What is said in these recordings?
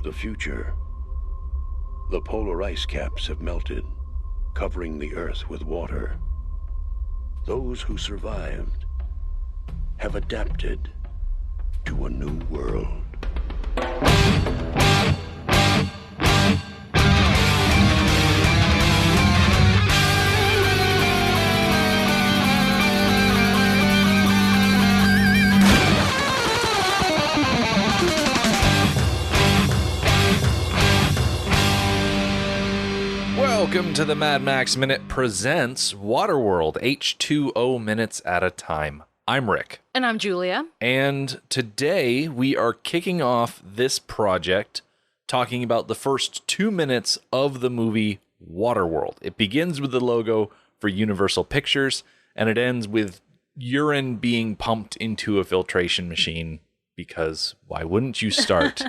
The future. The polar ice caps have melted, covering the Earth with water. Those who survived have adapted to a new world. Welcome to the Mad Max Minute presents Waterworld, H2O minutes at a time. I'm Rick. And I'm Julia. And today we are kicking off this project talking about the first 2 minutes of the movie Waterworld. It begins with the logo for Universal Pictures, and it ends with urine being pumped into a filtration machine, because why wouldn't you start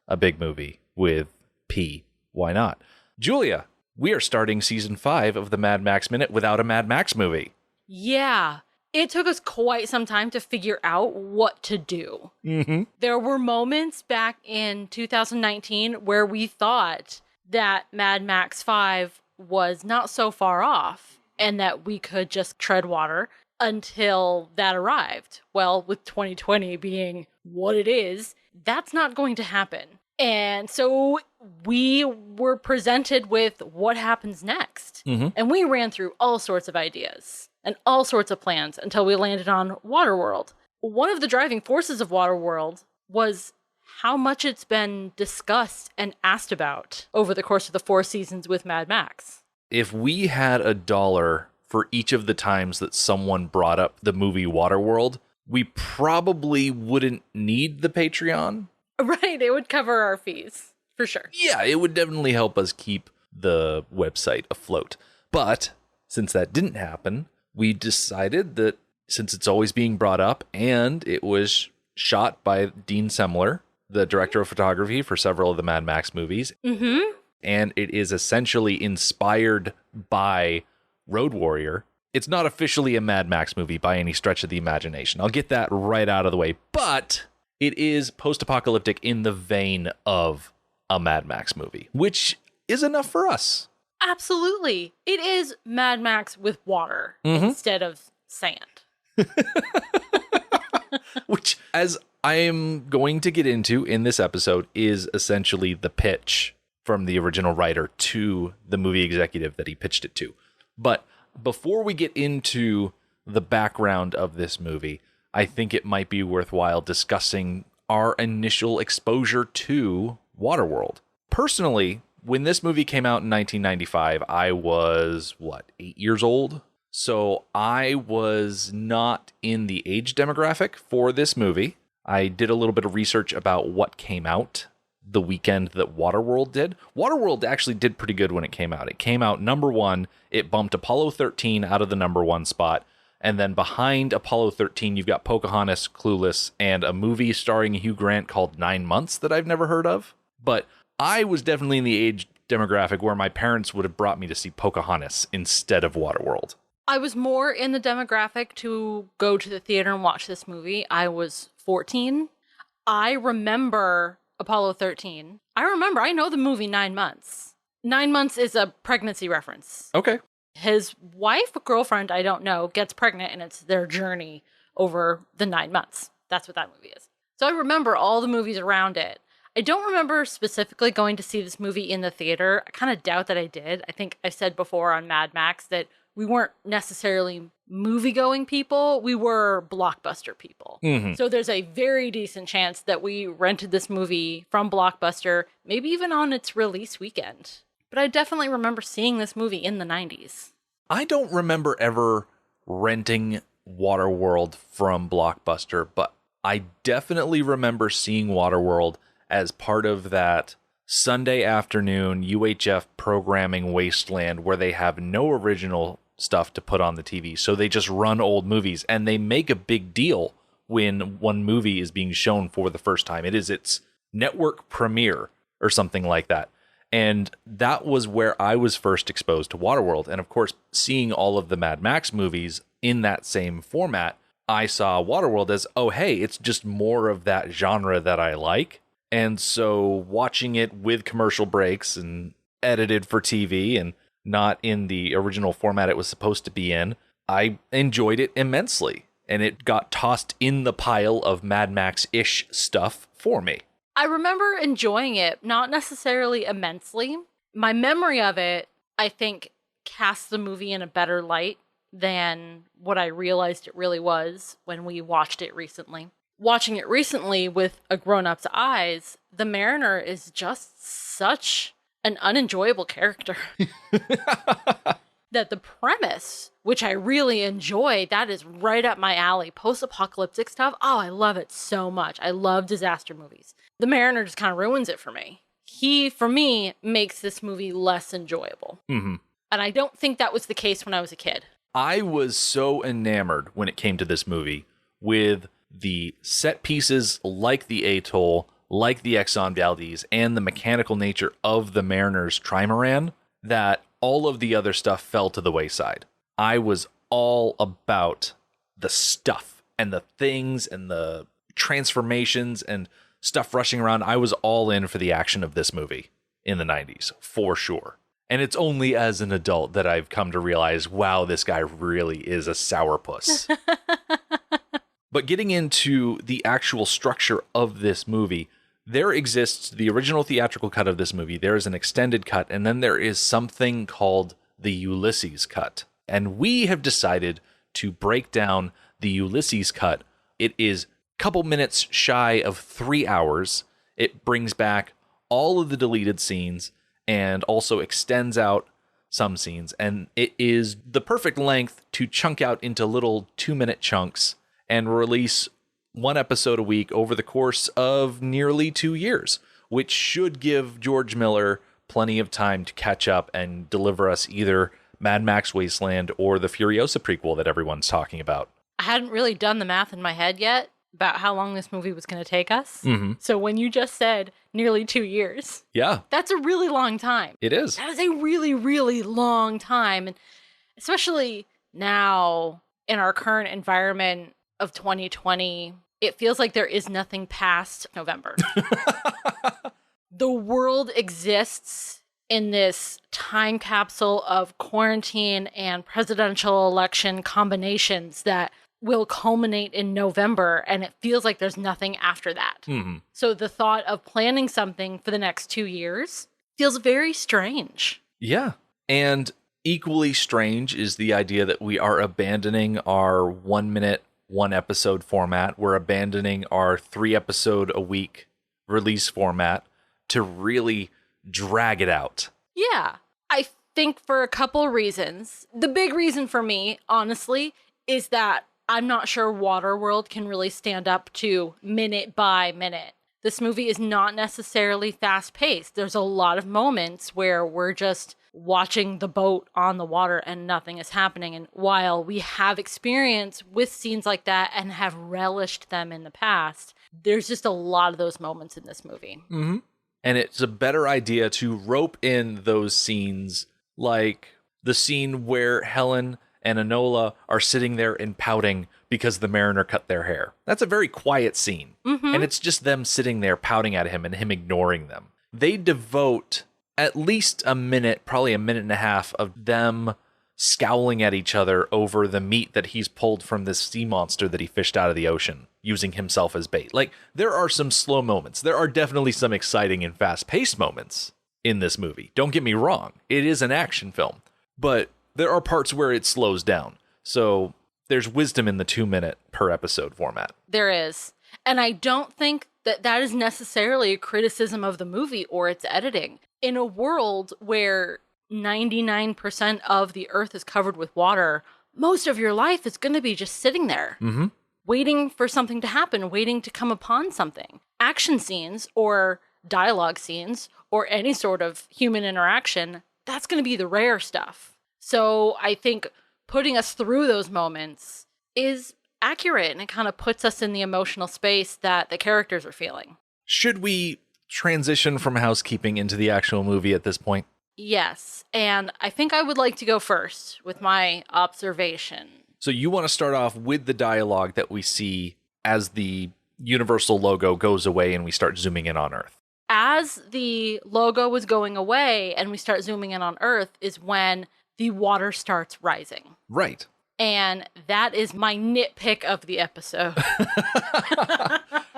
a big movie with pee? Why not? Julia, we are starting season 5 of the Mad Max Minute without a Mad Max movie. Yeah. It took us quite some time to figure out what to do. Mm-hmm. There were moments back in 2019 where we thought that Mad Max 5 was not so far off and that we could just tread water until that arrived. Well, with 2020 being what it is, that's not going to happen. And so we were presented with what happens next. Mm-hmm. And we ran through all sorts of ideas and all sorts of plans until we landed on Waterworld. One of the driving forces of Waterworld was how much it's been discussed and asked about over the course of the 4 seasons with Mad Max. If we had $1 for each of the times that someone brought up the movie Waterworld, we probably wouldn't need the Patreon. Right, it would cover our fees, for sure. Yeah, it would definitely help us keep the website afloat. But since that didn't happen, we decided that since it's always being brought up and it was shot by Dean Semler, the director of photography for several of the Mad Max movies, and it is essentially inspired by Road Warrior, it's not officially a Mad Max movie by any stretch of the imagination. I'll get that right out of the way, but it is post-apocalyptic in the vein of a Mad Max movie, which is enough for us. Absolutely. It is Mad Max with water instead of sand. Which, as I am going to get into in this episode, is essentially the pitch from the original writer to the movie executive that he pitched it to. But before we get into the background of this movie, I think it might be worthwhile discussing our initial exposure to Waterworld. Personally, when this movie came out in 1995, I was, 8 years old? So I was not in the age demographic for this movie. I did a little bit of research about what came out the weekend that Waterworld did. Waterworld actually did pretty good when it came out. It came out number 1. It bumped Apollo 13 out of the number 1 spot. And then behind Apollo 13, you've got Pocahontas, Clueless, and a movie starring Hugh Grant called 9 Months that I've never heard of. But I was definitely in the age demographic where my parents would have brought me to see Pocahontas instead of Waterworld. I was more in the demographic to go to the theater and watch this movie. I was 14. I remember Apollo 13. I know the movie 9 Months. 9 Months is a pregnancy reference. Okay. His wife, girlfriend, I don't know, gets pregnant, and it's their journey over the 9 months. That's what that movie is. So I remember all the movies around it. I don't remember specifically going to see this movie in the theater. I kind of doubt that I did. I think I said before on Mad Max that we weren't necessarily movie-going people. We were blockbuster people. Mm-hmm. So there's a very decent chance that we rented this movie from Blockbuster, maybe even on its release weekend. But I definitely remember seeing this movie in the 90s. I don't remember ever renting Waterworld from Blockbuster, but I definitely remember seeing Waterworld as part of that Sunday afternoon UHF programming wasteland where they have no original stuff to put on the TV. So they just run old movies, and they make a big deal when one movie is being shown for the first time. It is its network premiere or something like that. And that was where I was first exposed to Waterworld. And of course, seeing all of the Mad Max movies in that same format, I saw Waterworld as, oh, hey, it's just more of that genre that I like. And so watching it with commercial breaks and edited for TV and not in the original format it was supposed to be in, I enjoyed it immensely. And it got tossed in the pile of Mad Max-ish stuff for me. I remember enjoying it, not necessarily immensely. My memory of it, I think, casts the movie in a better light than what I realized it really was when we watched it recently. Watching it recently with a grown-up's eyes, the Mariner is just such an unenjoyable character. That the premise, which I really enjoy, that is right up my alley. Post-apocalyptic stuff, oh, I love it so much. I love disaster movies. The Mariner just kind of ruins it for me. He, for me, makes this movie less enjoyable. Mm-hmm. And I don't think that was the case when I was a kid. I was so enamored when it came to this movie with the set pieces like the atoll, like the Exxon Valdez, and the mechanical nature of the Mariner's trimaran that all of the other stuff fell to the wayside. I was all about the stuff and the things and the transformations and stuff rushing around. I was all in for the action of this movie in the 90s, for sure. And it's only as an adult that I've come to realize, wow, this guy really is a sourpuss. But getting into the actual structure of this movie, there exists the original theatrical cut of this movie. There is an extended cut, and then there is something called the Ulysses cut. And we have decided to break down the Ulysses cut. It is a couple minutes shy of 3 hours. It brings back all of the deleted scenes and also extends out some scenes. And it is the perfect length to chunk out into little 2-minute chunks and release one episode a week over the course of nearly 2 years, which should give George Miller plenty of time to catch up and deliver us either Mad Max Wasteland or the Furiosa prequel that everyone's talking about. I hadn't really done the math in my head yet about how long this movie was going to take us. Mm-hmm. So when you just said nearly 2 years, Yeah, that's a really long time. it is. That is a really, really long time. And especially now in our current environment of 2020, it feels like there is nothing past November. The world exists in this time capsule of quarantine and presidential election combinations that will culminate in November, and it feels like there's nothing after that. Mm-hmm. So the thought of planning something for the next 2 years feels very strange. Yeah. And equally strange is the idea that we are abandoning our 1 minute, 1 episode format. We're abandoning our 3 episode a week release format to really drag it out. Yeah, I think for a couple reasons. The big reason for me, honestly, is that I'm not sure Waterworld can really stand up to minute by minute. This movie is not necessarily fast-paced. There's a lot of moments where we're just watching the boat on the water and nothing is happening. And while we have experience with scenes like that and have relished them in the past, there's just a lot of those moments in this movie. Mm-hmm. And it's a better idea to rope in those scenes, like the scene where Helen and Enola are sitting there and pouting because the Mariner cut their hair. That's a very quiet scene. Mm-hmm. And it's just them sitting there pouting at him and him ignoring them. They devote at least a minute, probably a minute and a half, of them scowling at each other over the meat that he's pulled from this sea monster that he fished out of the ocean, using himself as bait. Like, there are some slow moments. There are definitely some exciting and fast-paced moments in this movie. Don't get me wrong. It is an action film. But there are parts where it slows down. So there's wisdom in the 2 minute per episode format. There is. And I don't think that that is necessarily a criticism of the movie or its editing. In a world where 99% of the earth is covered with water, most of your life is going to be just sitting there, waiting for something to happen, waiting to come upon something. Action scenes or dialogue scenes or any sort of human interaction, that's going to be the rare stuff. So I think putting us through those moments is accurate, and it kind of puts us in the emotional space that the characters are feeling. Should we transition from housekeeping into the actual movie at this point? Yes, and I think I would like to go first with my observation. So you want to start off with the dialogue that we see as the Universal logo goes away and we start zooming in on Earth. As the logo was going away and we start zooming in on Earth is when the water starts rising. Right. And that is my nitpick of the episode.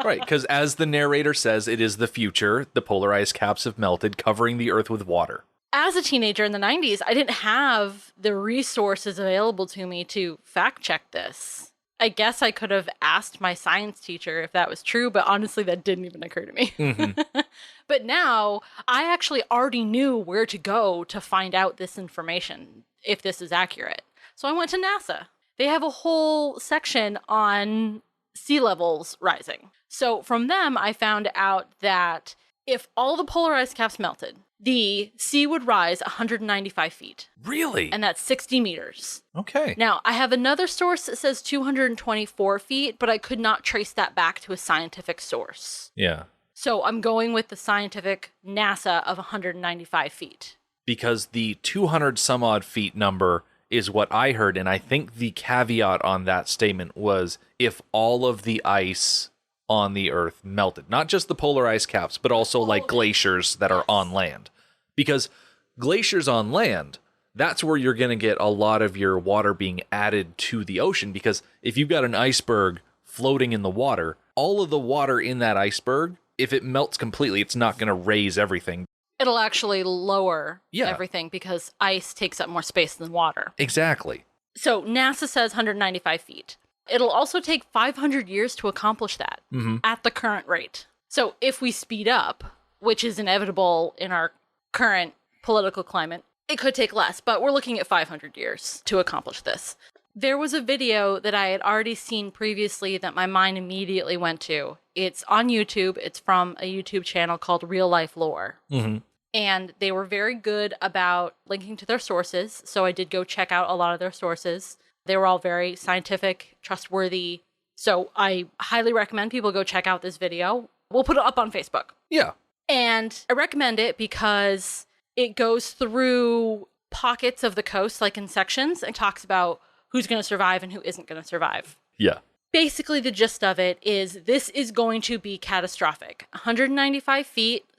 Right, because as the narrator says, it is the future. The polar ice caps have melted, covering the Earth with water. As a teenager in the 90s, I didn't have the resources available to me to fact check this. I guess I could have asked my science teacher if that was true, but honestly, that didn't even occur to me. Mm-hmm. But now, I actually already knew where to go to find out this information, if this is accurate. So I went to NASA. They have a whole section on sea levels rising. So from them, I found out that if all the polar ice caps melted, the sea would rise 195 feet. Really? And that's 60 meters. Okay. Now, I have another source that says 224 feet, but I could not trace that back to a scientific source. Yeah. So I'm going with the scientific NASA of 195 feet. Because the 200 some odd feet number is what I heard, and I think the caveat on that statement was if all of the ice on the Earth melted. Not just the polar ice caps, but also like glaciers that are on land. Because glaciers on land, that's where you're going to get a lot of your water being added to the ocean. Because if you've got an iceberg floating in the water, all of the water in that iceberg, if it melts completely, it's not going to raise everything. It'll actually lower everything because ice takes up more space than water. Exactly. So NASA says 195 feet. It'll also take 500 years to accomplish that at the current rate. So if we speed up, which is inevitable in our current political climate, it could take less, but we're looking at 500 years to accomplish this. There was a video that I had already seen previously that my mind immediately went to. It's on YouTube. It's from a YouTube channel called Real Life Lore. Mm-hmm. And they were very good about linking to their sources. So I did go check out a lot of their sources. They were all very scientific, trustworthy. So I highly recommend people go check out this video. We'll put it up on Facebook. Yeah. And I recommend it because it goes through pockets of the coast, like in sections, and talks about who's going to survive and who isn't going to survive. Yeah. Basically, the gist of it is this is going to be catastrophic. 195 feet /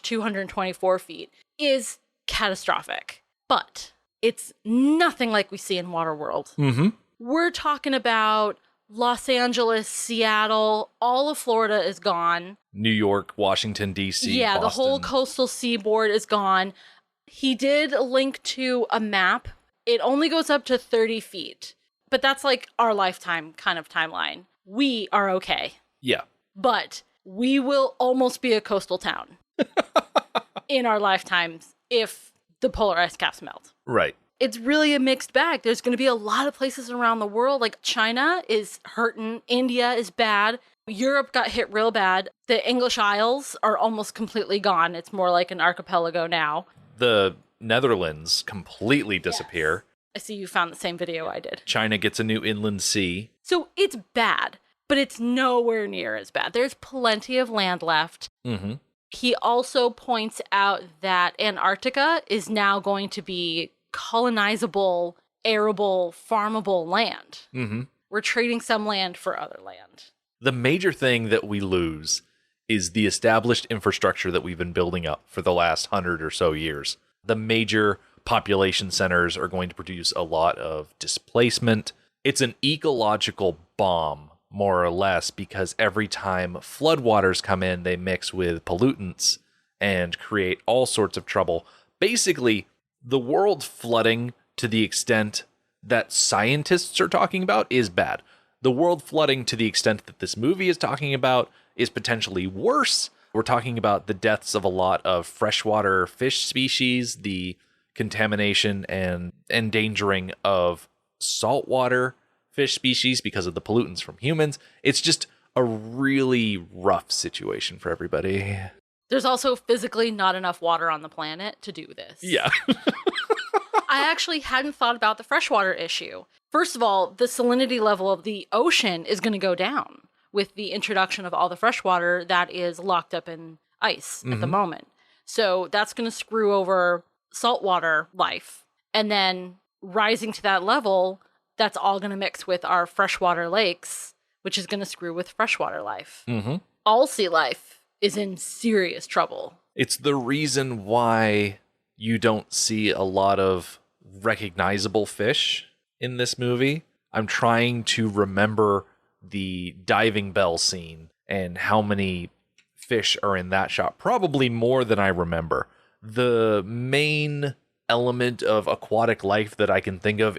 224 feet is catastrophic. But it's nothing like we see in Waterworld. Mm-hmm. We're talking about Los Angeles, Seattle, all of Florida is gone. New York, Washington, D.C., Yeah, Boston. The whole coastal seaboard is gone. He did link to a map. It only goes up to 30 feet. But that's like our lifetime kind of timeline. We are okay. Yeah. But we will almost be a coastal town in our lifetimes if the polar ice caps melt. Right. It's really a mixed bag. There's going to be a lot of places around the world. Like China is hurting. India is bad. Europe got hit real bad. The English Isles are almost completely gone. It's more like an archipelago now. The Netherlands completely disappear. Yes. I see you found the same video I did. China gets a new inland sea. So it's bad, but it's nowhere near as bad. There's plenty of land left. Mm-hmm. He also points out that Antarctica is now going to be colonizable, arable, farmable land. Mm-hmm. We're trading some land for other land. The major thing that we lose is the established infrastructure that we've been building up for the last 100 or so years. The major population centers are going to produce a lot of displacement. It's an ecological bomb, more or less, because every time floodwaters come in, they mix with pollutants and create all sorts of trouble. Basically, the world flooding to the extent that scientists are talking about is bad. The world flooding to the extent that this movie is talking about is potentially worse. We're talking about the deaths of a lot of freshwater fish species, the contamination and endangering of saltwater fish species because of the pollutants from humans. It's just a really rough situation for everybody. There's also physically not enough water on the planet to do this. Yeah. I actually hadn't thought about the freshwater issue. First of all, the salinity level of the ocean is going to go down with the introduction of all the freshwater that is locked up in ice at the moment. So that's going to screw over saltwater life. And then rising to that level, that's all going to mix with our freshwater lakes, which is going to screw with freshwater life. Mm-hmm. All sea life is in serious trouble. It's the reason why you don't see a lot of recognizable fish in this movie. I'm trying to remember the diving bell scene and how many fish are in that shot. Probably more than I remember. The main element of aquatic life that I can think of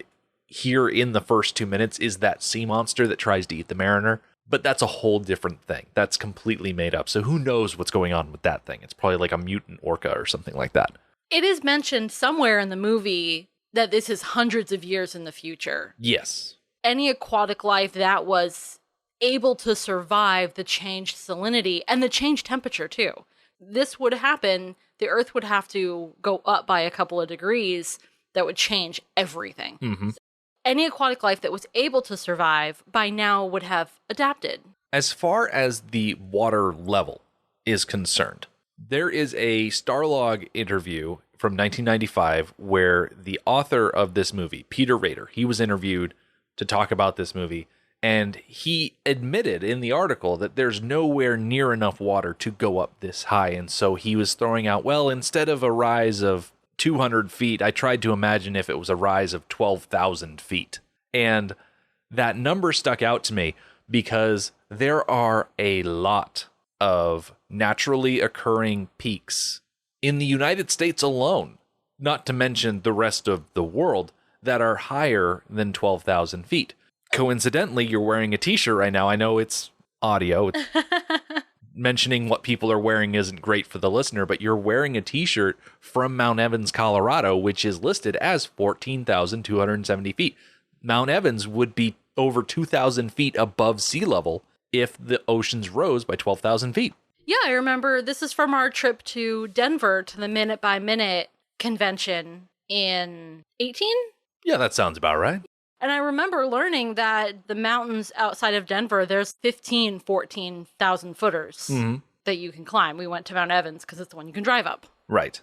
here in the first 2 minutes is that sea monster that tries to eat the mariner. But that's a whole different thing. That's completely made up. So who knows what's going on with that thing? It's probably like a mutant orca or something like that. It is mentioned somewhere in the movie that this is hundreds of years in the future. Yes. Any aquatic life that was able to survive the changed salinity and the changed temperature too. This would happen, the Earth would have to go up by a couple of degrees that would change everything. Mm-hmm. Any aquatic life that was able to survive by now would have adapted. As far as the water level is concerned, there is a Starlog interview from 1995 where the author of this movie, Peter Rader, he was interviewed to talk about this movie, and he admitted in the article that there's nowhere near enough water to go up this high, and so he was throwing out, well, instead of a rise of 200 feet, I tried to imagine if it was a rise of 12,000 feet. And that number stuck out to me because there are a lot of naturally occurring peaks in the United States alone, not to mention the rest of the world, that are higher than 12,000 feet. Coincidentally, you're wearing a t-shirt right now. I know it's audio. Mentioning what people are wearing isn't great for the listener, but you're wearing a t-shirt from Mount Evans, Colorado, which is listed as 14,270 feet. Mount Evans would be over 2,000 feet above sea level if the oceans rose by 12,000 feet. Yeah, I remember this is from our trip to Denver to the Minute by Minute convention in 18? Yeah, that sounds about right. And I remember learning that the mountains outside of Denver, there's 14,000 footers that you can climb. We went to Mount Evans because it's the one you can drive up. Right.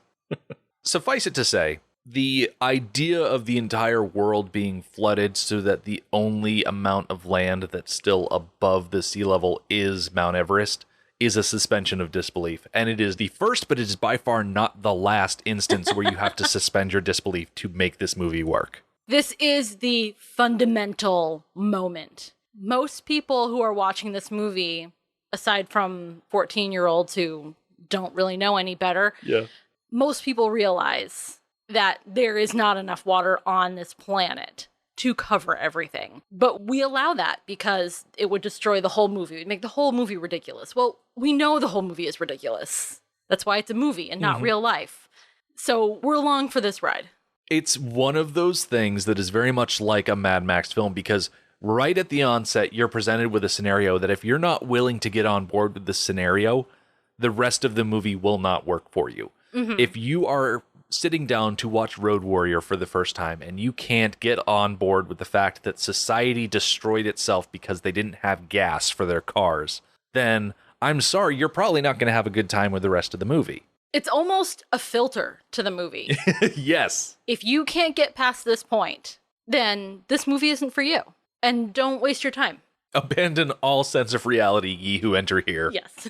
Suffice it to say, the idea of the entire world being flooded so that the only amount of land that's still above the sea level is Mount Everest is a suspension of disbelief. And it is the first, but it is by far not the last instance where you have to suspend your disbelief to make this movie work. This is the fundamental moment. Most people who are watching this movie, aside from 14-year-olds who don't really know any better, most people realize that there is not enough water on this planet to cover everything. But we allow that because it would destroy the whole movie. It would make the whole movie ridiculous. Well, we know the whole movie is ridiculous. That's why it's a movie and not real life. So we're along for this ride. It's one of those things that is very much like a Mad Max film because right at the onset, you're presented with a scenario that if you're not willing to get on board with the scenario, the rest of the movie will not work for you. If you are sitting down to watch Road Warrior for the first time and you can't get on board with the fact that society destroyed itself because they didn't have gas for their cars, then I'm sorry, you're probably not going to have a good time with the rest of the movie. It's almost a filter to the movie. Yes. If you can't get past this point, then this movie isn't for you. And don't waste your time. Abandon all sense of reality, ye who enter here. Yes.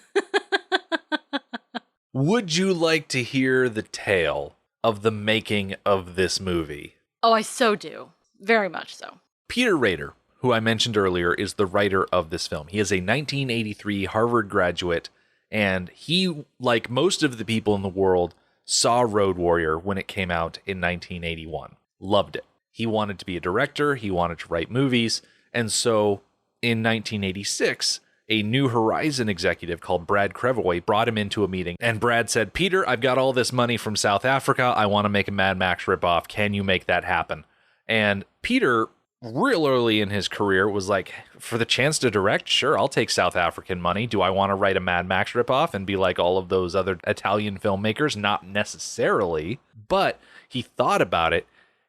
Would you like to hear the tale of the making of this movie? Oh, I so do. Very much so. Peter Rader, who I mentioned earlier, is the writer of this film. He is a 1983 Harvard graduate, and he, like most of the people in the world, saw Road Warrior when it came out in 1981. Loved it. He wanted to be a director, he wanted to write movies, and so in 1986, a New Horizon executive called Brad Crevoy brought him into a meeting, and Brad said, Peter, I've got all this money from South Africa, I want to make a Mad Max ripoff, can you make that happen? And Peter, real early in his career, was like, for the chance to direct, sure, I'll take South African money. Do I want to write a Mad Max ripoff and be like all of those other Italian filmmakers? Not necessarily, but he thought about it,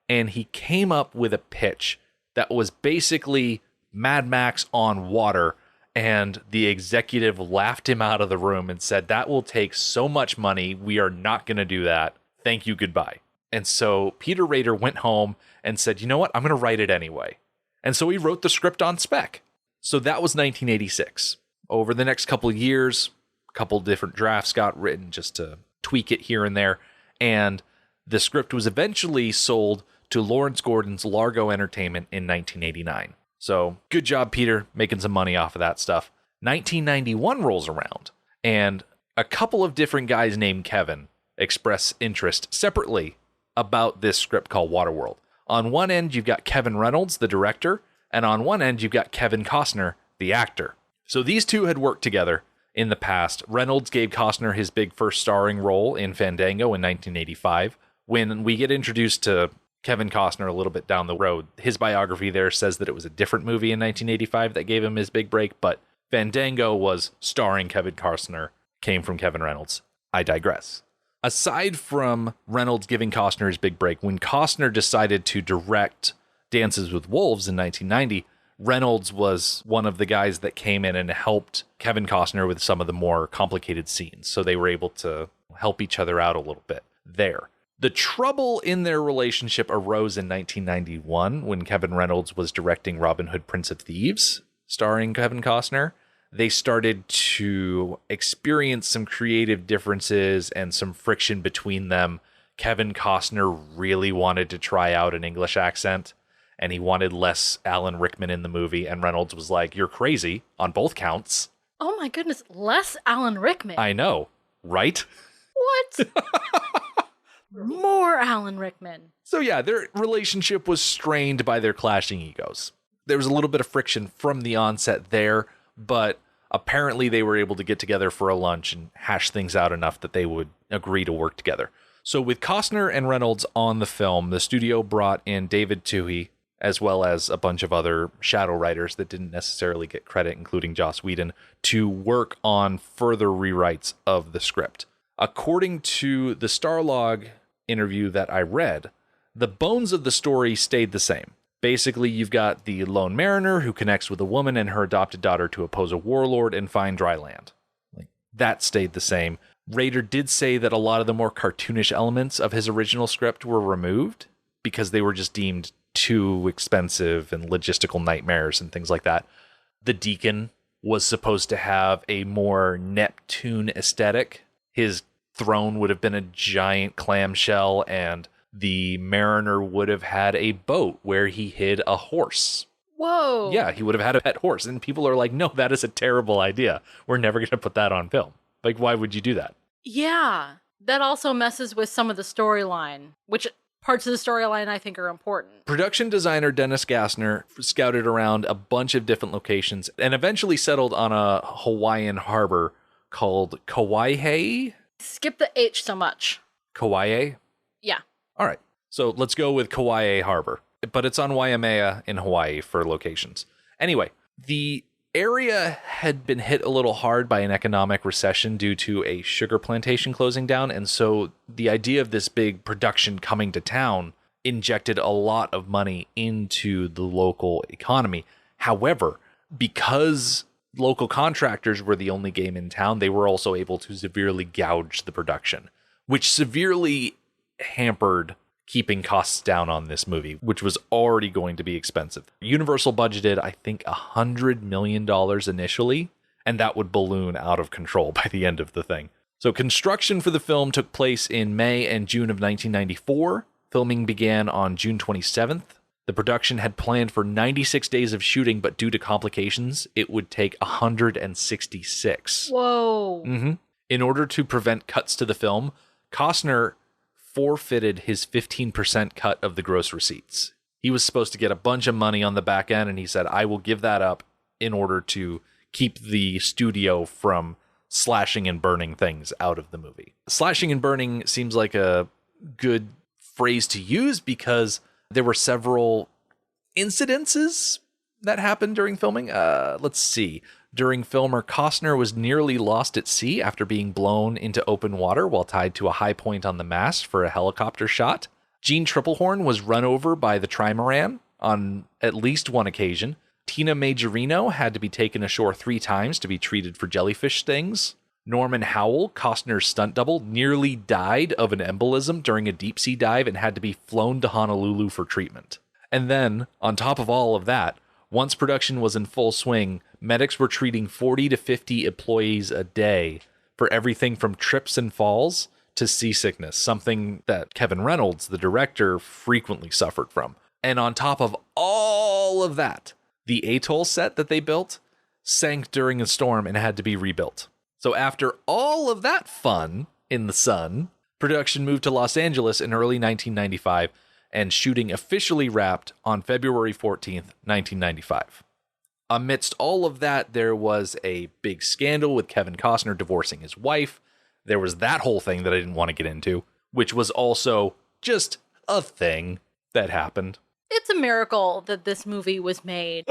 and he came up with a pitch that was basically Mad Max on water, and the executive laughed him out of the room and said, that will take so much money, we are not going to do that. Thank you, goodbye. And so Peter Rader went home and said, you know what, I'm going to write it anyway. And so he wrote the script on spec. So that was 1986. Over the next couple of years, a couple different drafts got written just to tweak it here and there, and the script was eventually sold to Lawrence Gordon's Largo Entertainment in 1989. So good job, Peter, making some money off of that stuff. 1991 rolls around, and a couple of different guys named Kevin express interest separately about this script called Waterworld. On one end, you've got Kevin Reynolds, the director, and on one end, you've got Kevin Costner, the actor. So these two had worked together in the past. Reynolds gave Costner his big first starring role in Fandango in 1985. When we get introduced to Kevin Costner a little bit down the road, his biography there says that it was a different movie in 1985 that gave him his big break, but Fandango was starring Kevin Costner, came from Kevin Reynolds. I digress. Aside from Reynolds giving Costner his big break, when Costner decided to direct Dances with Wolves in 1990, Reynolds was one of the guys that came in and helped Kevin Costner with some of the more complicated scenes. So they were able to help each other out a little bit there. The trouble in their relationship arose in 1991 when Kevin Reynolds was directing Robin Hood, Prince of Thieves, starring Kevin Costner. They started to experience some creative differences and some friction between them. Kevin Costner really wanted to try out an English accent, and he wanted less Alan Rickman in the movie, and Reynolds was like, "You're crazy," on both counts. Oh my goodness, less Alan Rickman. I know, right? What? More Alan Rickman. So yeah, their relationship was strained by their clashing egos. There was a little bit of friction from the onset there, but apparently they were able to get together for a lunch and hash things out enough that they would agree to work together. So with Costner and Reynolds on the film, the studio brought in David Toohey, as well as a bunch of other shadow writers that didn't necessarily get credit, including Joss Whedon, to work on further rewrites of the script. According to the Starlog interview that I read, the bones of the story stayed the same. Basically, you've got the lone mariner who connects with a woman and her adopted daughter to oppose a warlord and find dry land. That stayed the same. Rader did say that a lot of the more cartoonish elements of his original script were removed because they were just deemed too expensive and logistical nightmares and things like that. The Deacon was supposed to have a more Neptune aesthetic. His throne would have been a giant clamshell, and the mariner would have had a boat where he hid a horse. Whoa. Yeah, he would have had a pet horse. And people are like, no, that is a terrible idea. We're never going to put that on film. Like, why would you do that? Yeah. That also messes with some of the storyline, which parts of the storyline I think are important. Production designer Dennis Gassner scouted around a bunch of different locations and eventually settled on a Hawaiian harbor called Kauai. Skip the H so much. Kauai? Yeah. All right. So let's go with Kauai Harbor. But it's on Waimea in Hawaii for locations. Anyway, the area had been hit a little hard by an economic recession due to a sugar plantation closing down. And so the idea of this big production coming to town injected a lot of money into the local economy. However, because local contractors were the only game in town, they were also able to severely gouge the production, which severely hampered keeping costs down on this movie, which was already going to be expensive. Universal budgeted, I think, $100 million initially, and that would balloon out of control by the end of the thing. So construction for the film took place in May and June of 1994. Filming began on June 27th. The production had planned for 96 days of shooting, but due to complications, it would take 166. Whoa. Mm-hmm. In order to prevent cuts to the film, Costner forfeited his 15% cut of the gross receipts. He was supposed to get a bunch of money on the back end, and he said, I will give that up in order to keep the studio from slashing and burning things out of the movie. Slashing and burning seems like a good phrase to use because there were several incidences that happened during filming. Let's see. During filmer, Costner was nearly lost at sea after being blown into open water while tied to a high point on the mast for a helicopter shot. Gene Triplehorn was run over by the trimaran on at least one occasion. Tina Majorino had to be taken ashore 3 times to be treated for jellyfish stings. Norman Howell, Costner's stunt double, nearly died of an embolism during a deep sea dive and had to be flown to Honolulu for treatment. And then, on top of all of that, Once production was in full swing, medics were treating 40 to 50 employees a day for everything from trips and falls to seasickness, something that Kevin Reynolds, the director, frequently suffered from. And on top of all of that, the atoll set that they built sank during a storm and had to be rebuilt. So after all of that fun in the sun, production moved to Los Angeles in early 1995, and shooting officially wrapped on February 14th, 1995. Amidst all of that, there was a big scandal with Kevin Costner divorcing his wife. There was that whole thing that I didn't want to get into, which was also just a thing that happened. It's a miracle that this movie was made.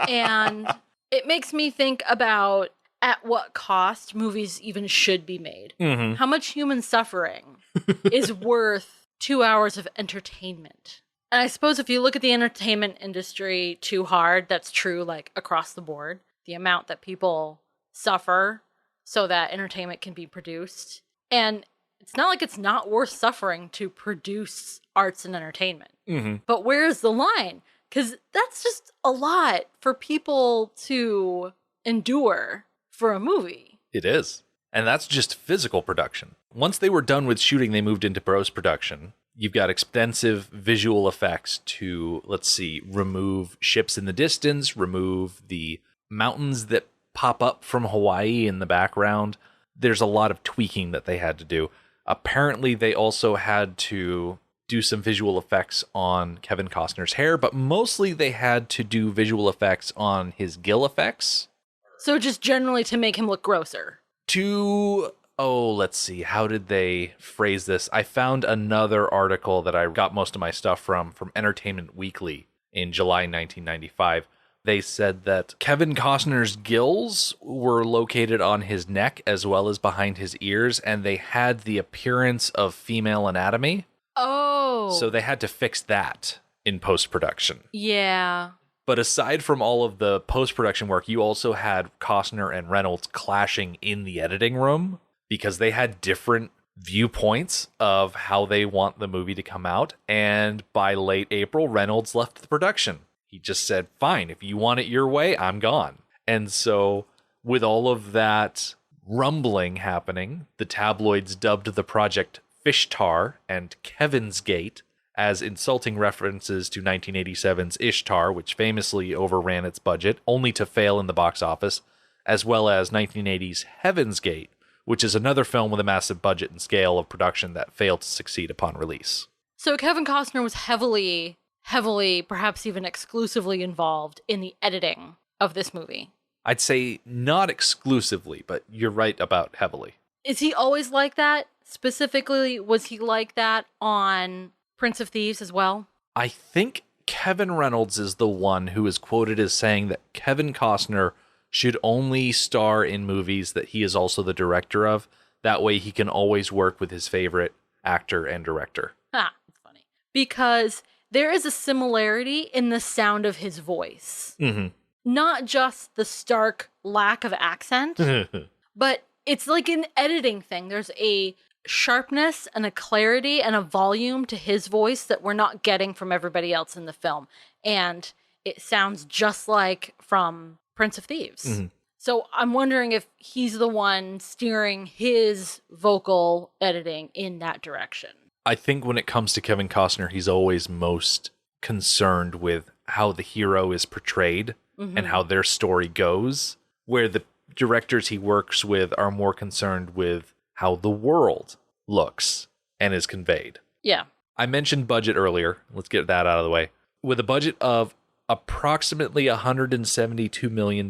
And it makes me think about at what cost movies even should be made. Mm-hmm. How much human suffering is worth 2 hours of entertainment? And I suppose if you look at the entertainment industry too hard, that's true like across the board. The amount that people suffer so that entertainment can be produced. And it's not like it's not worth suffering to produce arts and entertainment. Mm-hmm. But where's the line? Because that's just a lot for people to endure for a movie. It is. And that's just physical production. Once they were done with shooting, they moved into post-production. You've got extensive visual effects to, remove ships in the distance, remove the mountains that pop up from Hawaii in the background. There's a lot of tweaking that they had to do. Apparently, they also had to do some visual effects on Kevin Costner's hair, but mostly they had to do visual effects on his gill effects. So just generally to make him look grosser. How did they phrase this? I found another article that I got most of my stuff from Entertainment Weekly in July 1995. They said that Kevin Costner's gills were located on his neck as well as behind his ears, and they had the appearance of female anatomy. Oh. So they had to fix that in post-production. Yeah. But aside from all of the post-production work, you also had Costner and Reynolds clashing in the editing room because they had different viewpoints of how they want the movie to come out. And by late April, Reynolds left the production. He just said, fine, if you want it your way, I'm gone. And so with all of that rumbling happening, the tabloids dubbed the project Fish Tar and Kevin's Gate as insulting references to 1987's Ishtar, which famously overran its budget, only to fail in the box office, as well as 1980's Heaven's Gate, which is another film with a massive budget and scale of production that failed to succeed upon release. So Kevin Costner was heavily, perhaps even exclusively involved in the editing of this movie. I'd say not exclusively, but you're right about heavily. Is he always like that? Specifically, was he like that on Prince of Thieves as well? I think Kevin Reynolds is the one who is quoted as saying that Kevin Costner should only star in movies that he is also the director of. That way he can always work with his favorite actor and director. That's funny. Because there is a similarity in the sound of his voice. Mm-hmm. Not just the stark lack of accent, but it's like an editing thing. There's a sharpness and a clarity and a volume to his voice that we're not getting from everybody else in the film. And it sounds just like from Prince of Thieves. Mm-hmm. So I'm wondering if he's the one steering his vocal editing in that direction. I think when it comes to Kevin Costner, he's always most concerned with how the hero is portrayed and how their story goes, where the directors he works with are more concerned with how the world looks and is conveyed. Yeah. I mentioned budget earlier. Let's get that out of the way. With a budget of approximately $172 million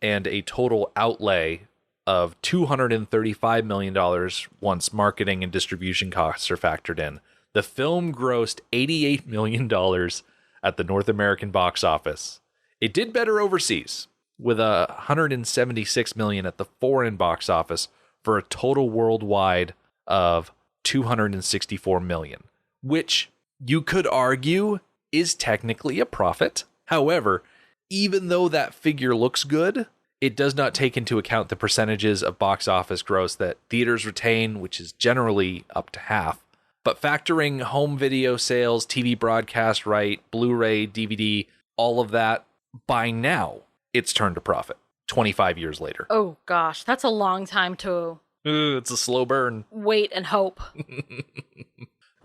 and a total outlay of $235 million once marketing and distribution costs are factored in, the film grossed $88 million at the North American box office. It did better overseas, with $176 million at the foreign box office for a total worldwide of $264 million, which you could argue is technically a profit. However, even though that figure looks good, it does not take into account the percentages of box office gross that theaters retain, which is generally up to half. But factoring home video sales, TV broadcast right, Blu-ray, DVD, all of that, By now, it's turned a profit 25 years later. Oh gosh, that's a long time to It's a slow burn. wait and hope.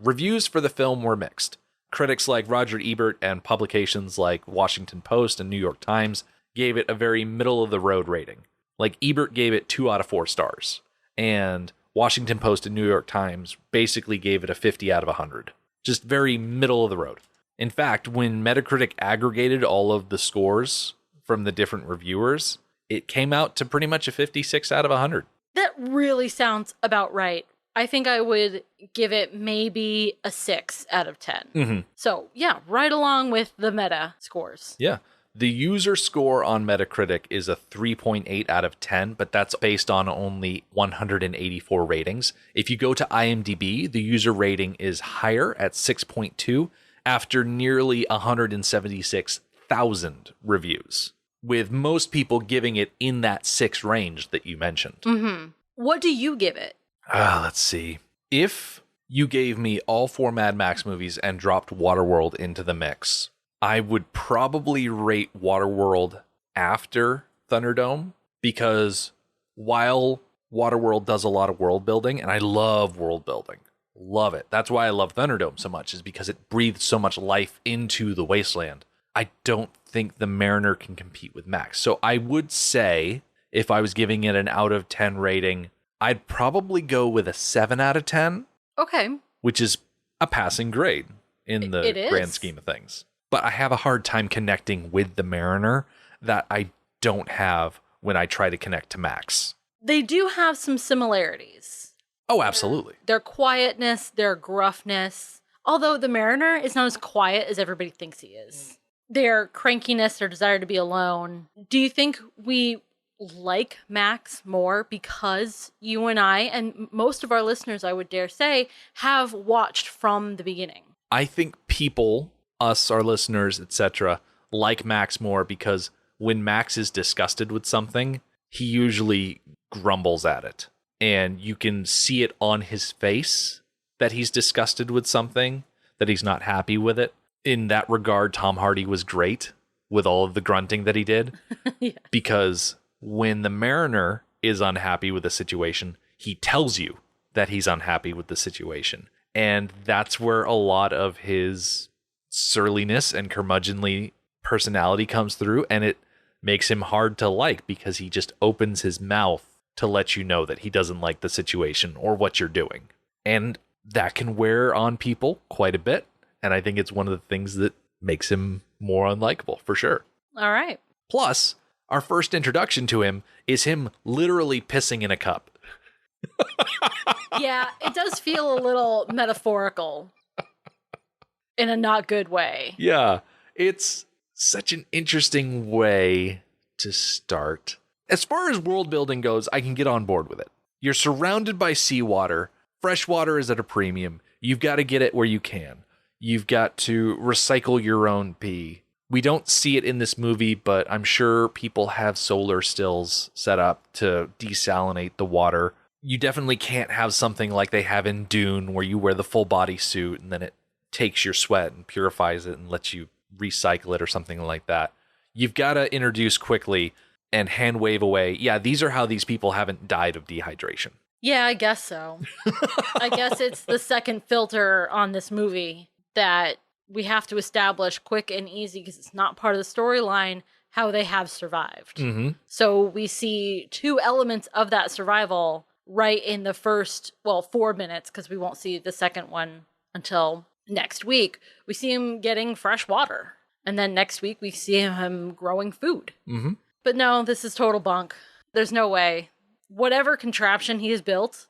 Reviews for the film were mixed. Critics like Roger Ebert and publications like Washington Post and New York Times gave it a very middle-of-the-road rating. Like, Ebert gave it 2 out of 4 stars, and Washington Post and New York Times basically gave it a 50 out of 100. Just very middle of the road. In fact, when Metacritic aggregated all of the scores from the different reviewers, it came out to pretty much a 56 out of 100. That really sounds about right. I think I would give it maybe a 6 out of 10. Mm-hmm. So, yeah, right along with the meta scores. Yeah. The user score on Metacritic is a 3.8 out of 10, but that's based on only 184 ratings. If you go to IMDb, the user rating is higher at 6.2 after nearly 176,000 reviews, with most people giving it in that 6 range that you mentioned. Mm-hmm. What do you give it? Let's see. If you gave me all 4 Mad Max movies and dropped Waterworld into the mix, I would probably rate Waterworld after Thunderdome, because while Waterworld does a lot of world building, and I love world building, love it. That's why I love Thunderdome so much, is because it breathes so much life into the wasteland. I don't think the Mariner can compete with Max. So I would say, if I was giving it an out of 10 rating, I'd probably go with a 7 out of 10. Okay. Which is a passing grade in the grand scheme of things. But I have a hard time connecting with the Mariner that I don't have when I try to connect to Max. They do have some similarities. Oh, absolutely. Their quietness, their gruffness. Although the Mariner is not as quiet as everybody thinks he is. Their crankiness, their desire to be alone. Do you think we like Max more because you and I, and most of our listeners, I would dare say, have watched from the beginning? I think people, us, our listeners, etc., like Max more because when Max is disgusted with something, he usually grumbles at it. And you can see it on his face that he's disgusted with something, that he's not happy with it. In that regard, Tom Hardy was great with all of the grunting that he did. Yeah. Because when the Mariner is unhappy with a situation, he tells you that he's unhappy with the situation. And that's where a lot of his surliness and curmudgeonly personality comes through, and it makes him hard to like because he just opens his mouth to let you know that he doesn't like the situation or what you're doing. And that can wear on people quite a bit, and I think it's one of the things that makes him more unlikable, for sure. All right. Plus, our first introduction to him is him literally pissing in a cup. Yeah, it does feel a little metaphorical in a not good way. Yeah, it's such an interesting way to start. As far as world building goes, I can get on board with it. You're surrounded by seawater. Fresh water is at a premium. You've got to get it where you can. You've got to recycle your own pee. We don't see it in this movie, but I'm sure people have solar stills set up to desalinate the water. You definitely can't have something like they have in Dune where you wear the full body suit and then it takes your sweat and purifies it and lets you recycle it or something like that. You've got to introduce quickly and hand wave away. Yeah, these are how these people haven't died of dehydration. Yeah, I guess so. I guess it's the second filter on this movie that we have to establish quick and easy because it's not part of the storyline how they have survived. Mm-hmm. So we see 2 elements of that survival right in the first, 4 minutes, because we won't see the second one until next week. We see him getting fresh water. And then next week we see him growing food. Mm-hmm. But no, this is total bunk. There's no way. Whatever contraption he has built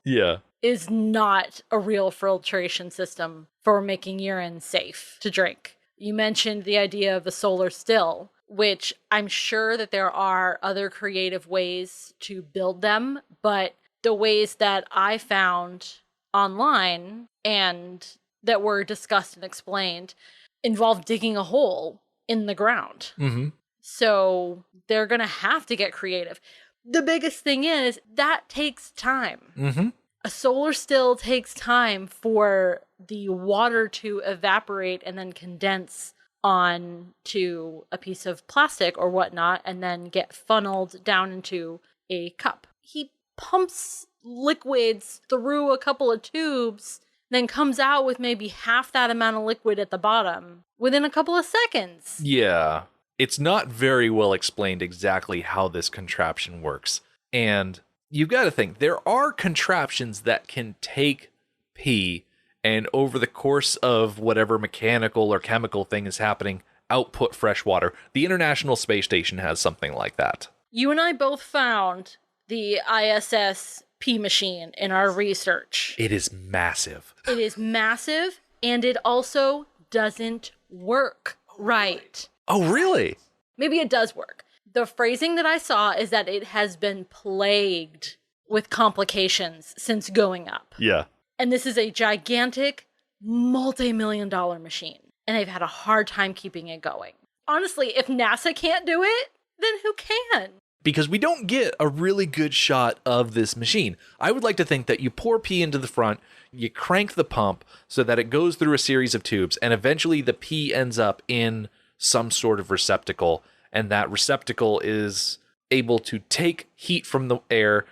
is not a real filtration system for making urine safe to drink. You mentioned the idea of the solar still, which I'm sure that there are other creative ways to build them, but the ways that I found online and that were discussed and explained involve digging a hole in the ground. Mm-hmm. So they're going to have to get creative. The biggest thing is that takes time. Mm-hmm. A solar still takes time for the water to evaporate and then condense onto a piece of plastic or whatnot and then get funneled down into a cup. He pumps liquids through a couple of tubes, then comes out with maybe half that amount of liquid at the bottom within a couple of seconds. Yeah. It's not very well explained exactly how this contraption works. And you've got to think, there are contraptions that can take pee and over the course of whatever mechanical or chemical thing is happening, output fresh water. The International Space Station has something like that. You and I both found the ISS pee machine in our research. It is massive. It is massive, and it also doesn't work right. Oh, really? Maybe it does work. The phrasing that I saw is that it has been plagued with complications since going up. Yeah. And this is a gigantic, multi-million-dollar machine. And they've had a hard time keeping it going. Honestly, if NASA can't do it, then who can? Because we don't get a really good shot of this machine. I would like to think that you pour pee into the front, you crank the pump so that it goes through a series of tubes, and eventually the pee ends up in some sort of receptacle, and that receptacle is able to take heat from the air.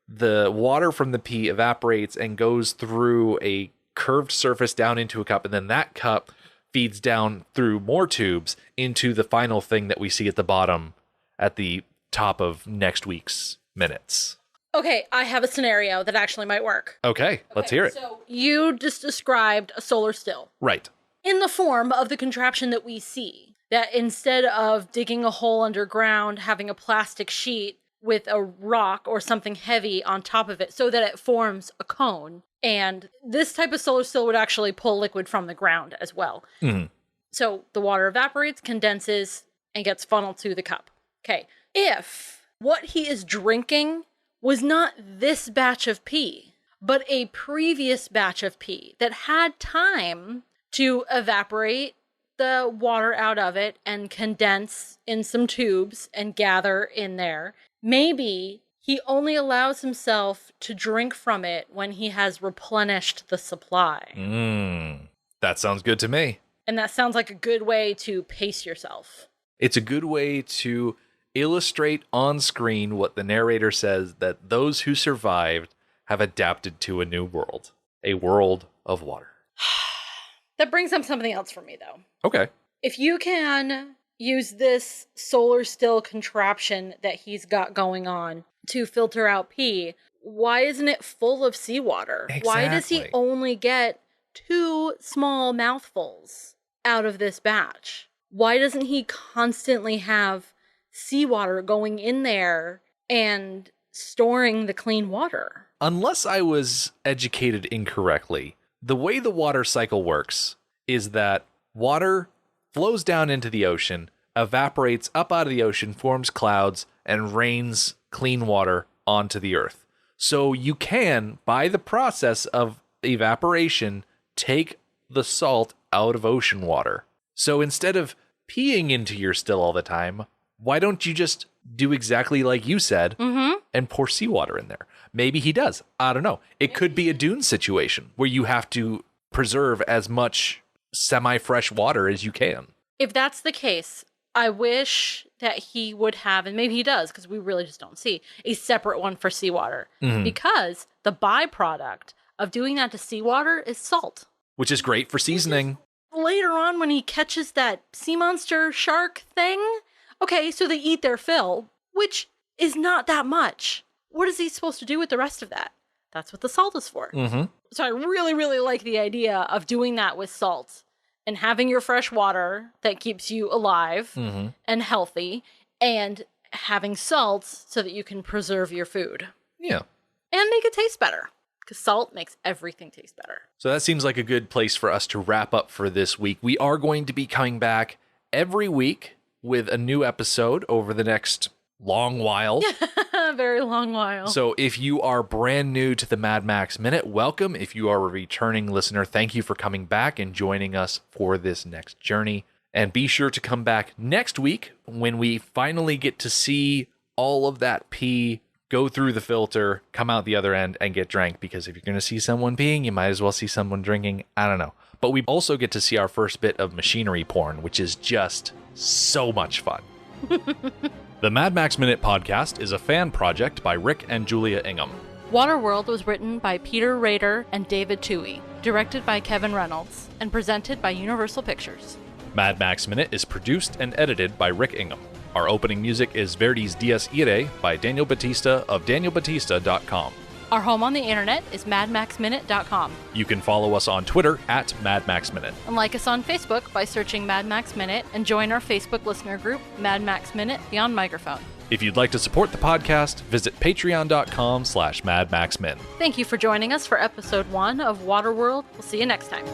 The water from the pee evaporates and goes through a curved surface down into a cup, and then that cup feeds down through more tubes into the final thing that we see at the bottom at the top of next week's minutes. Okay, I have a scenario that actually might work. Okay, let's hear it. So you just described a solar still. Right. In the form of the contraption that we see, that instead of digging a hole underground, having a plastic sheet with a rock or something heavy on top of it so that it forms a cone. And this type of solar still would actually pull liquid from the ground as well. Mm-hmm. So the water evaporates, condenses, and gets funneled to the cup. Okay. If what he is drinking was not this batch of pee, but a previous batch of pee that had time to evaporate the water out of it and condense in some tubes and gather in there, maybe he only allows himself to drink from it when he has replenished the supply. That sounds good to me. And that sounds like a good way to pace yourself. It's a good way to illustrate on screen what the narrator says, that those who survived have adapted to a new world, a world of water. That brings up something else for me, though. Okay. If you can use this solar still contraption that he's got going on to filter out pee, why isn't it full of seawater? Exactly. Why does he only get 2 small mouthfuls out of this batch? Why doesn't he constantly have seawater going in there and storing the clean water? Unless I was educated incorrectly, the way the water cycle works is that water flows down into the ocean, evaporates up out of the ocean, forms clouds, and rains clean water onto the earth. So you can, by the process of evaporation, take the salt out of ocean water. So instead of peeing into your still all the time, why don't you just do exactly like you said and pour seawater in there? Maybe he does. I don't know. It could be a Dune situation where you have to preserve as much semi-fresh water as you can. If that's the case, I wish that he would have, and maybe he does, because we really just don't see, a separate one for seawater. Because the byproduct of doing that to seawater is salt. Which is great for seasoning. Later on, when he catches that sea monster shark thing, okay, so they eat their fill, which is not that much. What is he supposed to do with the rest of that? That's what the salt is for. So I really, really like the idea of doing that with salt and having your fresh water that keeps you alive and healthy, and having salt so that you can preserve your food. Yeah. And make it taste better, because salt makes everything taste better. So that seems like a good place for us to wrap up for this week. We are going to be coming back every week with a new episode over the next long while. A very long while. So if you are brand new to the Mad Max Minute, welcome. If you are a returning listener, thank you for coming back and joining us for this next journey. And be sure to come back next week when we finally get to see all of that pee go through the filter, come out the other end, and get drank. Because if you're going to see someone peeing, you might as well see someone drinking. I don't know. But we also get to see our first bit of machinery porn, which is just so much fun. The Mad Max Minute podcast is a fan project by Rick and Julia Ingham. Waterworld was written by Peter Rader and David Toohey, directed by Kevin Reynolds, and presented by Universal Pictures. Mad Max Minute is produced and edited by Rick Ingham. Our opening music is Verdi's Dies Irae by Daniel Batista of danielbatista.com. Our home on the internet is madmaxminute.com. You can follow us on Twitter at Mad Max Minute. And like us on Facebook by searching Mad Max Minute and join our Facebook listener group, Mad Max Minute Beyond Microphone. If you'd like to support the podcast, visit patreon.com/madmaxmin. Thank you for joining us for episode 1 of Waterworld. We'll see you next time.